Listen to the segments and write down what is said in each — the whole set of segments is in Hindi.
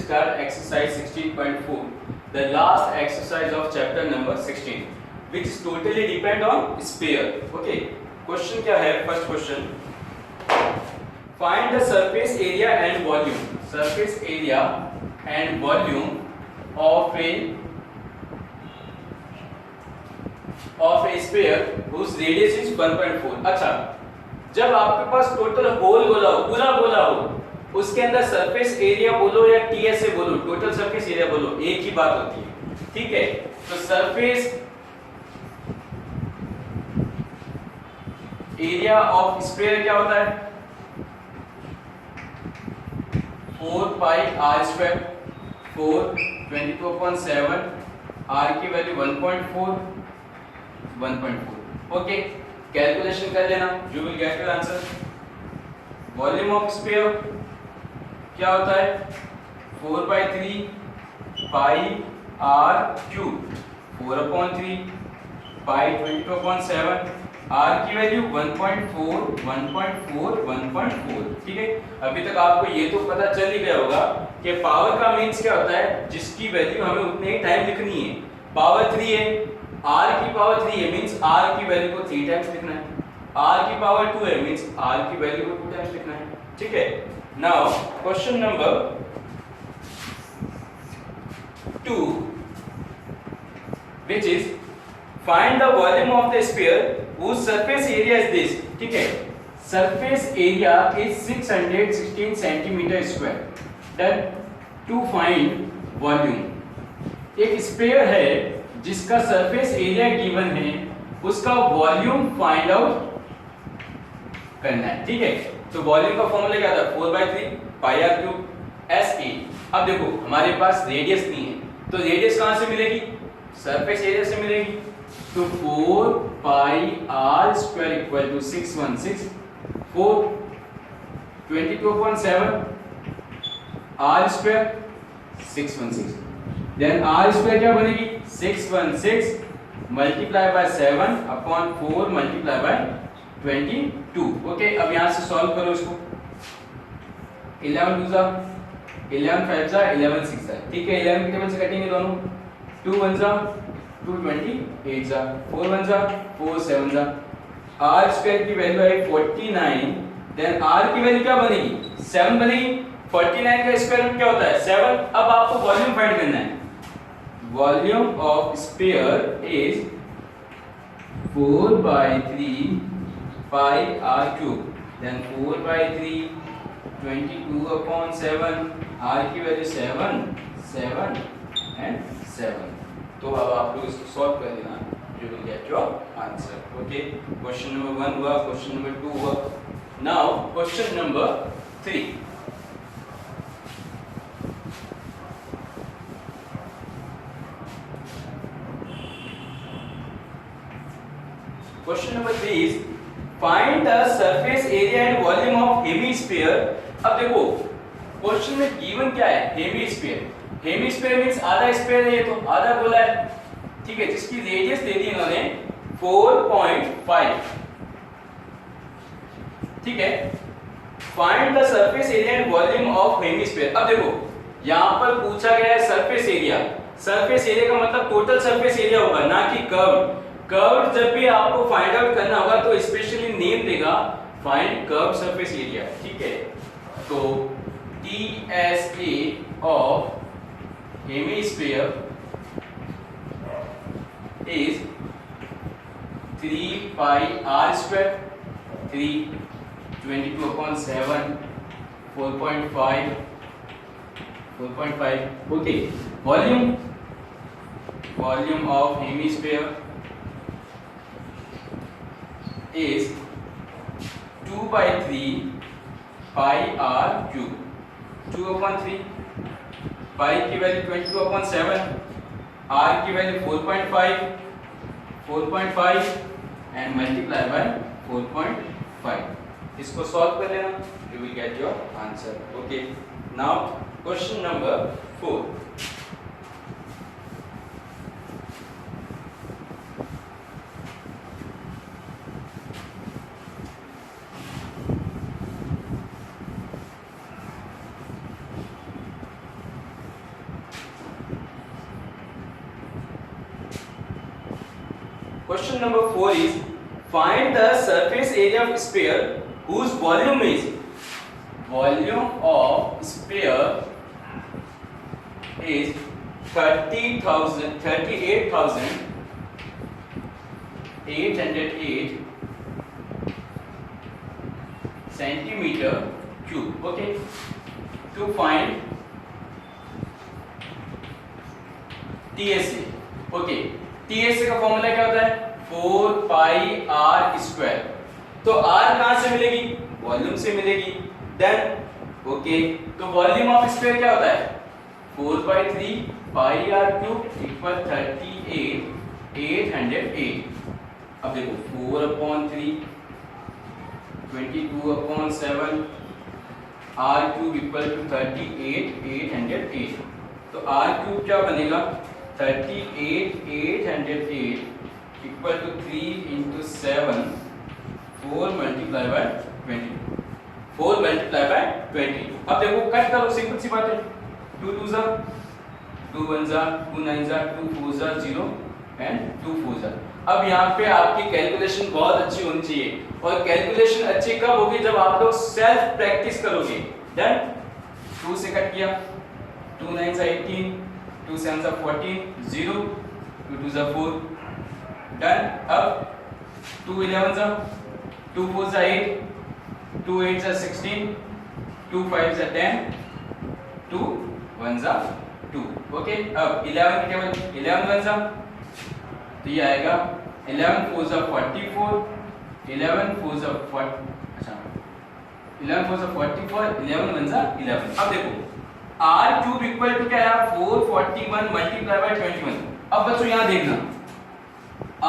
start exercise 16.4, the last exercise of chapter number 16, which is totally depend on sphere. Okay, question क्या है? First question, find the surface area and volume. Surface area and volume of a sphere whose radius is 1.4. अच्छा, जब आपके पास टोटल होल बोला हो, पूरा बोला हो, उसके अंदर सरफेस एरिया बोलो या टीएसए बोलो, टोटल सरफेस एरिया बोलो, एक ही बात होती है. ठीक है, तो सरफेस एरिया ऑफ स्फीयर क्या होता है? 4 पाई आर स्क्वायर, 4 22/7, आर की वैल्यू 1.4. ओके, कैलकुलेशन कर लेना, you will get your answer. Volume of sphere क्या होता है? 4/3 पाई आर क्यूब, 4/3 पाई 22/7, आर की वैल्यू 1.4. ठीक है, अभी तक आपको ये तो पता चल ही गया होगा कि पावर का मीन्स क्या होता है, जिसकी वैल्यू हमें उतने ही टाइम लिखनी है. पावर 3 है, आर की पावर 3 है, मीन्स आर की वैल्यू को 3 टाइम्स लिखना है. आर की पावर 2 है, मीन्स आर की वैल्यू को 2 टाइम्स लिखना है. ठीक है, now question number 2, which is find the volume of the sphere whose surface area is this. ठीक है, surface area is 616 centimeter square. Then to find volume, एक स्फीयर है जिसका सरफेस एरिया गिवन है, उसका वॉल्यूम फाइंड आउट करना है. ठीक है, तो वॉल्यूम का फॉर्मूला क्या था? 4/3 pi r cube S A. अब देखो हमारे पास रेडियस नहीं है, तो रेडियस कहां से मिलेगी? सरफेस एरिया से मिलेगी. तो 4 pi r square equal to 616, 4 22/7 r square 616. Then r square क्या बनेगी? 616 multiply by 7 upon 4 multiply by 22. Okay, अब यहां से सॉल्व करो इसको. 11 2 जा 11 5 जा 11 6 जा. ठीक है, 11 की टेबल से कटेंगे दोनों. 2 1 जा 2 28 जा, 4 1 जा 4 7 जा. आर स्क्वायर की वैल्यू है 49. देन आर की वैल्यू क्या बनेगी? 7 बनेगी. 49 का स्क्वायर रूट क्या होता है? 7. अब आपको वॉल्यूम फाइंड करना है. Volume of sphere is 4/3 pi r cube, then 4/3 22/7, r की वैल्यू 7 7 एंड 7. तो अब आप लोग इसको सॉल्व कर लेना, you will get your answer. Okay, question number 1 हुआ, क्वेश्चन नंबर 2 हुआ. Now question number 3. Question number 3 is find the surface area and volume of hemisphere. अब देखो क्वेश्चन में गिवन क्या है? हेमीस्फीयर. हेमीस्फीयर मींस आधा स्फीयर है, ये तो आधा गोला है. ठीक है, जिसकी रेडियस दे दी इन्होंने 4.5. ठीक है, find the surface area and volume of hemisphere. अब देखो यहां पर पूछा गया है सरफेस एरिया. सरफेस एरिया का मतलब टोटल सरफेस एरिया होगा, ना कि कर्व. कर्व जब भी आपको फाइंड आउट करना होगा तो स्पेशली नेम देगा फाइंड कर्व सरफेस एरिया. ठीक है, तो TSA of hemisphere is 3 pi r square, 3 22/7, 4.5. Okay, volume of hemisphere is 2/3 pi r cube, 2/3 pi की वैल्यू 22/7, आर की वैल्यू 4.5 एंड मल्टीप्लाई बाय 4.5. इसको सॉल्व कर लेना, you will get your answer. Okay, now question number 4. Question number 4 is find the surface area of sphere whose volume of sphere is 38,808 centimeter cube. Okay, to find TSA. Okay, TSA का फॉर्मूला क्या होता है 4 पाई r स्क्वायर. तो r कहां से मिलेगी? वॉल्यूम से मिलेगी. देन ओके, तो वॉल्यूम ऑफ स्फीयर क्या होता है 4 by 3 pi r cube equal 38,808. अब देखो 4/3 22/7 r क्यूब इक्वल टू 38,808. तो r क्यूब क्या बनेगा 38,808 equal to 3 into 7 4 multiplied by 20. 4 multiplied by 20. अब देखो कट करो, सिंपल सी बात है. 2 2 जा 2 1 जा 2 9 जा 2 4 जा 0 एंड 2 4 जा. अब यहाँ पे आपकी कैलकुलेशन बहुत अच्छी होनी चाहिए. और कैलकुलेशन अच्छी कब होगी? जब आप लोग सेल्फ प्रैक्टिस करोगे. डन. 2 से कट किया 2 9 जा 18 2 7 जा 14 0 2 2 जा 4. डन. अब 2 11 जा 2 4 जा 8 2 8 जा 16 2 5 जा 10 2 1 जा 2. ओके, अब 11 की टेबल 11 1 जा तो ये आएगा 11 4 जा 44 11 4 जा 40. अच्छा 11 4 जा 44 11 1 जा 11. अब देखो r क्यूब इक्वल टू क्या है 441 मल्टीप्लाई बाय 21. अब बच्चों यहां देखना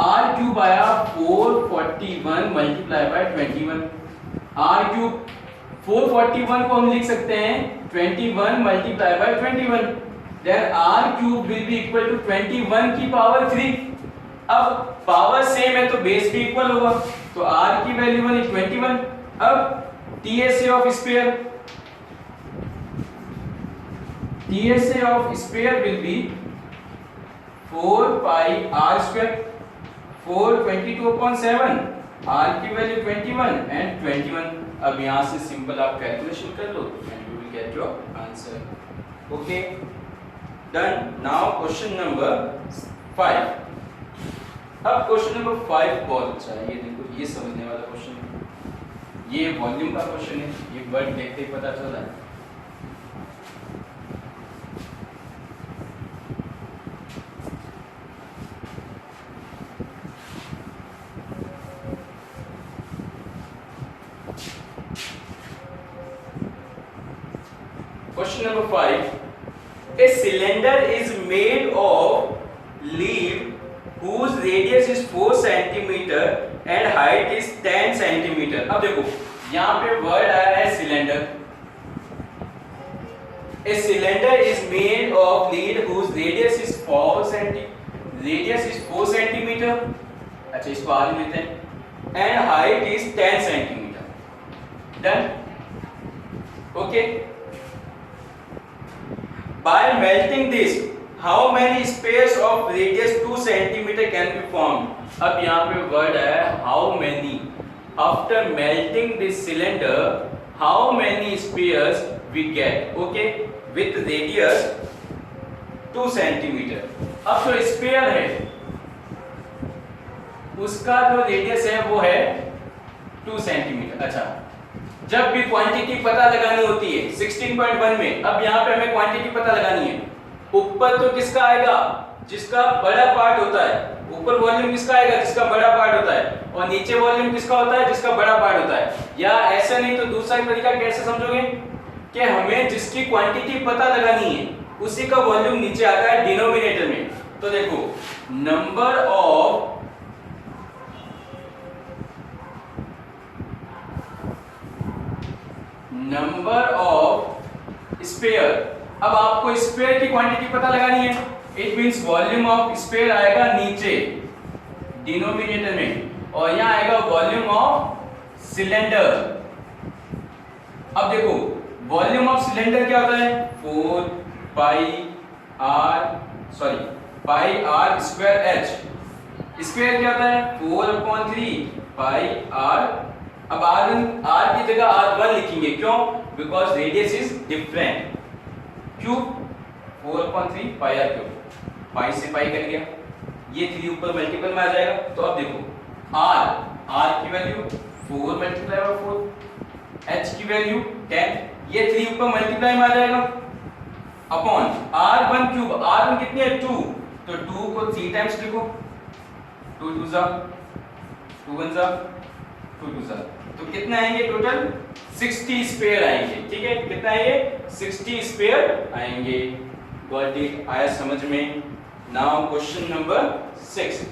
r क्यूब आया 441 मल्टीप्लाई बाय 21. r क्यूब 441 को हम लिख सकते हैं 21 multiply by 21. Then r cube will be equal to 21 की पावर 3. अब पावर सेम है तो बेस भी इक्वल होगा. तो r की वैल्यू बनी 21. अब TSA of sphere will be 4 pi r square 422/7 r की वैल्यू 21 एंड 21. अब यहां से सिंपल आप कैलकुलेशन कर लो and you will get your answer. Okay, done. Now question number 5. अब क्वेश्चन नंबर 5 बहुत अच्छा है. ये देखो, ये समझने वाला क्वेश्चन है. ये वॉल्यूम का क्वेश्चन है. ये वर्ड देखते ही पता चल रहा है. Question number 5. A cylinder is made of lead whose radius is 4 cm and height is 10 cm. अब देखो यहाँ पे वर्ड आया है cylinder. A cylinder is made of lead whose radius is 4 cm. अच्छा, इसको आगे लेते हैं. And height is 10 cm. Done. Okay. By melting this, how many spheres of radius 2 cm can be formed? अब यहाँ पे वर्ड है how many. After melting this cylinder, how many spheres we get? Okay, with radius 2 cm. अब जो स्फीयर है उसका जो रेडियस है वो है 2 cm. अच्छा, जब भी क्वांटिटी पता लगानी होती है 16.1 में, अब यहाँ पे हमें क्वांटिटी पता लगानी है. ऊपर तो किसका आएगा? जिसका बड़ा पार्ट होता है. ऊपर वॉल्यूम किसका आएगा? जिसका बड़ा पार्ट होता है. और नीचे वॉल्यूम किसका होता है? जिसका बड़ा पार्ट होता है. या ऐसा नहीं तो दूसरा तरीका कैसे समझोगे कि हमें जिसकी क्वांटिटी पता लगानी है उसी का वॉल्यूम नीचे आता है डिनोमिनेटर में. तो देखो नंबर ऑफ स्फीयर. अब आपको स्फीयर की क्वांटिटी पता लगानी है. It means volume of sphere आएगा नीचे डिनोमिनेटर में और यहां आएगा वॉल्यूम ऑफ सिलेंडर. अब देखो वॉल्यूम ऑफ सिलेंडर क्या होता है 4 pi r square h. Square क्या होता है 4/3 पाई r। अब r की जगह r1 लिखेंगे, क्यों? Because radius is different. Cube 4/3 pi r cube, pi से पाई कट गया, ये 3 ऊपर मल्टीपल में आ जाएगा। तो अब देखो r की वैल्यू 4 मल्टीप्लाई बाय 4, h की वैल्यू 10, ये 3 ऊपर मल्टीप्लाई में आ जाएगा अपॉन r1 क्यूब। r1 कितनी है 2, तो 2 को 3 टाइम्स लिखो, 2 2 जा 2 1 जा 2 2 जा, तो कितना आएंगे टोटल 60 स्क्वायर आएंगे। ठीक है, कितना आएंगे 60 स्क्वायर आएंगे। Got it? आया समझ में? Now question number 6।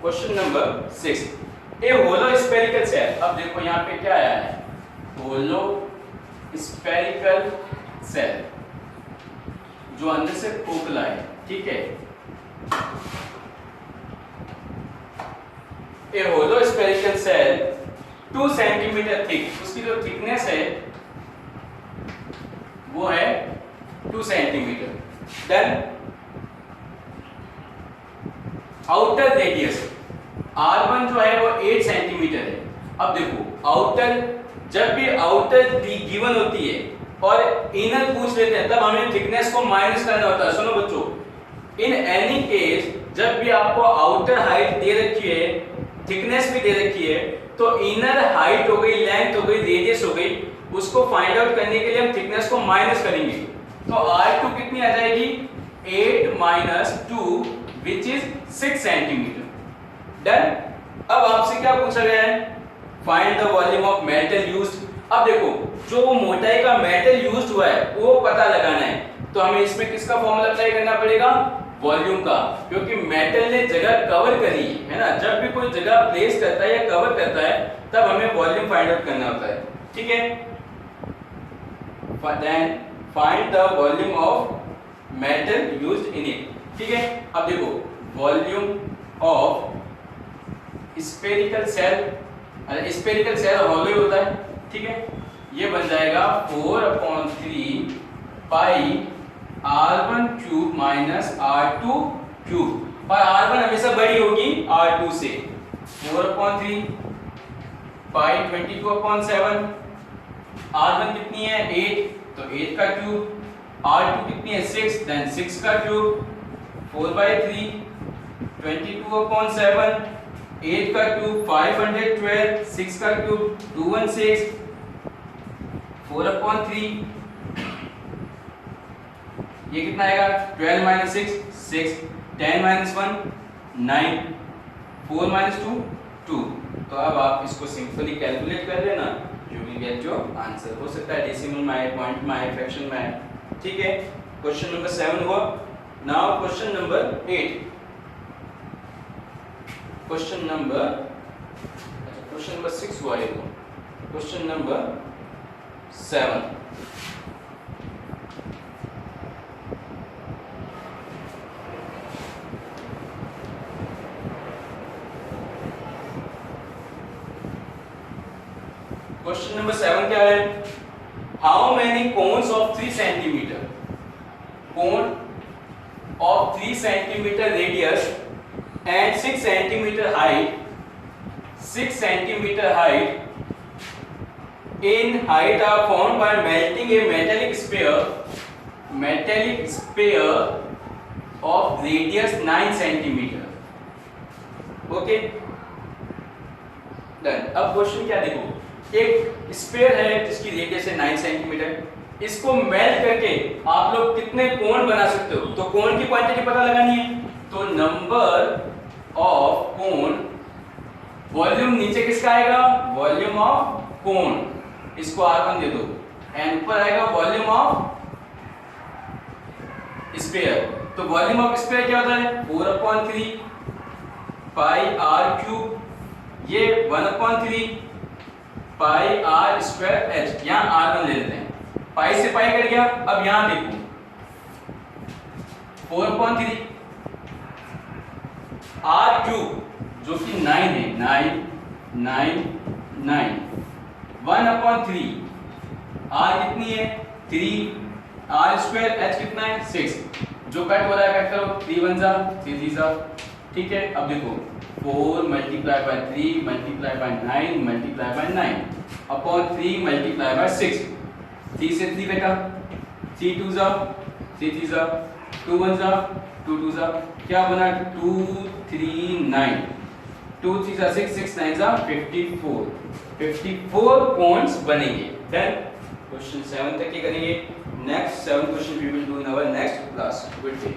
Question number 6, ए होलो स्फेरिकल सेल। अब देखो यहाँ पे क्या आया है, होलो स्फेरिकल सेल, जो अंदर से खोखला है। ठीक है, a hollow spherical shell 2 centimetre thick, उसकी जो थिकनेस है वो है 2 centimetre. Then outer radius r1 जो है वो 8 सेंटीमीटर है। अब देखो आउटर, जब भी आउटर गिवन होती है और इनर पूछ लेते हैं तब हमें थिकनेस को माइनस करना होता है। सुनो बच्चों, इन एनी केस जब भी आपको आउटर हाइट दे रखी है, थिकनेस भी दे रखी है, तो इनर हाइट हो गई, लेंथ हो गई, रेडियस हो गई, उसको फाइंड आउट करने के लिए हम थिकनेस को माइनस करेंगे। तो r2 कितनी आ जाएगी 8 minus 2 which is 6 centimetre. Done. अब आपसे क्या पूछा गया है, find the volume of metal used. अब देखो जो मोटाई का मेटल यूज्ड हुआ है वो पता लगाना है, तो हमें इसमें किसका फॉर्मूला अप्लाई करना पड़ेगा, वॉल्यूम का, क्योंकि मेटल ने जगह कवर करी है ना। जब भी कोई जगह प्लेस करता है या कवर करता है तब हमें वॉल्यूम फाइंड आउट करना होता है। ठीक है, then find the volume of metal used in it. ठीक है, अब देखो volume of spherical shell, spherical shell hollow होता है। ठीक है, ये बन जाएगा 4/3 पाई r1 cube minus r2 cube, और r1 हमेशा बड़ी होगी r2 से। 4/3 पाई 22/7, r1 कितनी है 8, तो 8 का क्यूब, r2 कितनी है 6, देन 6 का क्यूब, 4/3 22/7, 8 का क्यूब 512, 6 का क्यूब 216, 4/3, ये कितना आएगा 12 माइनस 6 6, 10 माइनस 1 9, 4 माइनस 2 2। तो अब आप इसको सिंपली कैलकुलेट कर लेना, you will get your answer. हो सकता है डेसिमल में आए, पॉइंट में आए, फ्रैक्शन में आए। ठीक है, क्वेश्चन नंबर 7 हुआ। Now question number 8, question number 6 हुआ है, क्वेश्चन नंबर 7। क्वेश्चन नंबर 7 क्या है, how many cones of 3 centimetre, cone of 3 centimetre radius and 6 centimeter height, 6 centimeter height in height are formed by melting a metallic sphere of radius 9 centimeter. Okay, done. अब क्वेश्चन क्या देखो, एक स्फीयर है जिसकी रेडियस है 9 सेंटीमीटर, इसको मेल्ट करके आप लोग कितने कोण बना सकते हो, तो कोण की क्वांटिटी पता लगानी है। तो नंबर ऑफ कोण, वॉल्यूम नीचे किसका आएगा, वॉल्यूम ऑफ कोण, इसको r1 दे दो, एंड ऊपर आएगा वॉल्यूम ऑफ स्फीयर। तो वॉल्यूम ऑफ स्फीयर क्या होता है 4/3 पाई r क्यूब, ये 1/3 पाई r स्क्वायर h, यहाँ r1 ले लेते हैं, पाई से पाई कट गया। अब यहाँ देखो 4/3 r क्यूब जो कि 9 है, 9 9 9 1/3 r कितनी है 3 r स्क्वायर h कितना है 6 जो कट हो रहा है कट करो 3 1 जा 3 3 जा ठीक है। अब देखो 4 multiply bye 3 multiply by 9 multiply by 9 upon 3 multiply by 6 3 से 3 बेटा 3 2 जा 3 3 जा 2 1 जा 2 2 जा क्या बना 2 3 9 2 3 जा 6 6 9 जा 54 पॉइंट्स बनेंगे। देन क्वेश्चन 7 तक ये करेंगे। Next 7 question we will do in our next class. Good day.